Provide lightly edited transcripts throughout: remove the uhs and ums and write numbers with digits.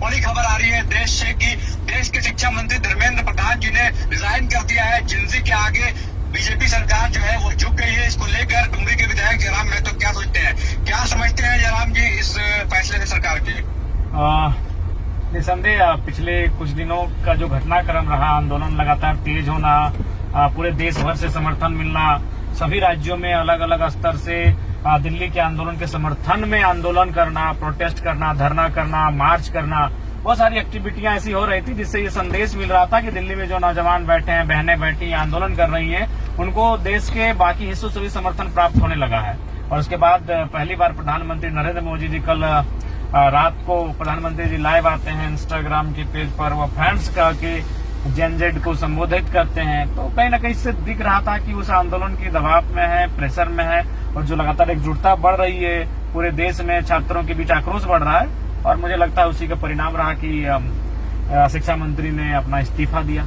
बड़ी खबर आ रही है देश से कि देश के शिक्षा मंत्री धर्मेंद्र प्रधान जी ने रिजाइन कर दिया है। जिंदगी के आगे बीजेपी सरकार जो है वो झुक गई है। इसको लेकर डुमरी के विधायक जयराम महतो क्या सोचते हैं, क्या समझते हैं जयराम जी इस फैसले से सरकार के? निसंदेह पिछले कुछ दिनों का जो घटनाक्रम रहा, आंदोलन लगातार तेज होना, पूरे देश भर से समर्थन मिलना, सभी राज्यों में अलग अलग स्तर से दिल्ली के आंदोलन के समर्थन में आंदोलन करना, प्रोटेस्ट करना, धरना करना, मार्च करना, बहुत सारी एक्टिविटियां ऐसी हो रही थी जिससे ये संदेश मिल रहा था कि दिल्ली में जो नौजवान बैठे हैं, बहनें बैठी हैं, आंदोलन कर रही हैं, उनको देश के बाकी हिस्सों से भी समर्थन प्राप्त होने लगा है। और उसके बाद पहली बार प्रधानमंत्री नरेंद्र मोदी जी कल रात को प्रधानमंत्री जी लाइव आते हैं इंस्टाग्राम के पेज पर, वो फैंस का के जेन जेड को संबोधित करते हैं। तो कहीं ना कहीं इससे दिख रहा था कि उस आंदोलन के दबाव में है, प्रेशर में है, और जो लगातार एकजुटता बढ़ रही है पूरे देश में, छात्रों के बीच आक्रोश बढ़ रहा है। और मुझे लगता है उसी का परिणाम रहा कि शिक्षा मंत्री ने अपना इस्तीफा दिया।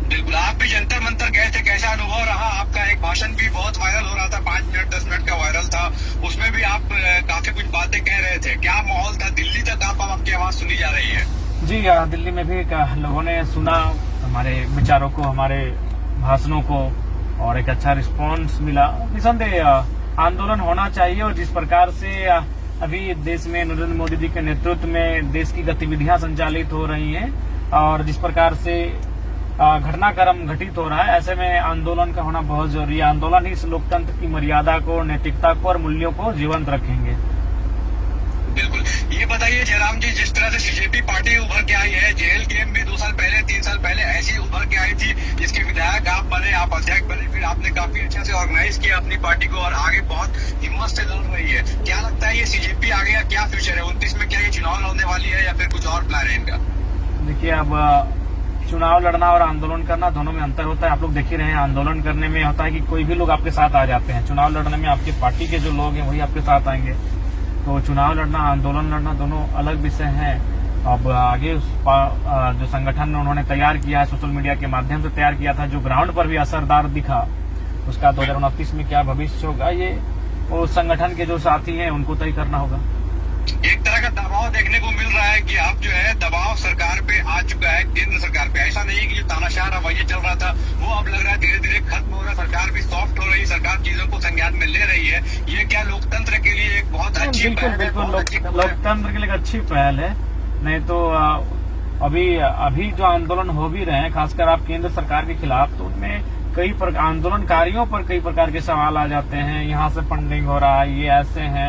बिल्कुल, आप भी जंतर मंतर गए थे, कैसा अनुभव रहा आपका? एक भाषण भी बहुत वायरल हो रहा था, 5 मिनट 10 मिनट का वायरल था, उसमें भी आप काफी कुछ बातें कह रहे थे। क्या माहौल था? दिल्ली तक आपकी आवाज सुनी जा रही है? जी, दिल्ली में भी लोगों ने सुना हमारे विचारों को, हमारे भाषणों को, और एक अच्छा रिस्पांस मिला। निसंदेह आंदोलन होना चाहिए, और जिस प्रकार से अभी देश में नरेंद्र मोदी जी के नेतृत्व में देश की गतिविधियां संचालित हो रही हैं, और जिस प्रकार से घटनाक्रम घटित हो रहा है, ऐसे में आंदोलन का होना बहुत जरूरी है। आंदोलन ही इस लोकतंत्र की मर्यादा को, नैतिकता को और मूल्यों को जीवंत रखेंगे। बिल्कुल, ये बताइए जयराम जी, जिस तरह से सीजेपी पार्टी उभर के आई है, जेएल गेम भी 2 साल पहले 3 साल पहले ऐसी उभर के आई थी, जिसके विधायक आप बने, आप अध्यक्ष बने, फिर आपने काफी अच्छा से ऑर्गेनाइज किया अपनी पार्टी को और आगे बहुत हिम्मत से लड़ रही है। क्या लगता है ये सीजेपी आगे का क्या फ्यूचर है? 29 में क्या ये चुनाव लड़ने वाली है या फिर कुछ और प्लान है इनका? देखिए, अब चुनाव लड़ना और आंदोलन करना दोनों में अंतर होता है। आप लोग देख ही रहे हैं, आंदोलन करने में होता है कि कोई भी लोग आपके साथ आ जाते हैं, चुनाव लड़ने में आपकी पार्टी के जो लोग हैं वही आपके साथ आएंगे। तो चुनाव लड़ना, आंदोलन लड़ना दोनों अलग विषय हैं। अब आगे जो संगठन उन्होंने तैयार किया है, सोशल मीडिया के माध्यम से तैयार किया था, जो ग्राउंड पर भी असरदार दिखा, उसका 2029 में क्या भविष्य होगा, ये वो संगठन के जो साथी हैं उनको तय करना होगा। एक तरह का दबाव देखने को मिल रहा है कि आप जो है दबाव सरकार पे आ चुका है, केंद्र सरकार पे। ऐसा नहीं कि जो तानाशाह रवैया चल रहा था वो अब लग रहा है धीरे धीरे खत्म हो रहा है, सरकार भी सॉफ्ट हो रही है, सरकार चीजों को संज्ञान में ले रही है। ये क्या लोकतंत्र के लिए एक बहुत अच्छी पहल है? बिल्कुल लोकतंत्र के लिए अच्छी पहल है। नहीं तो अभी जो आंदोलन हो भी रहे हैं, खासकर आप केंद्र सरकार के खिलाफ, तो उनमें कई आंदोलनकारियों पर कई प्रकार के सवाल आ जाते हैं। यहाँ से फंडिंग हो रहा है, ये ऐसे हैं।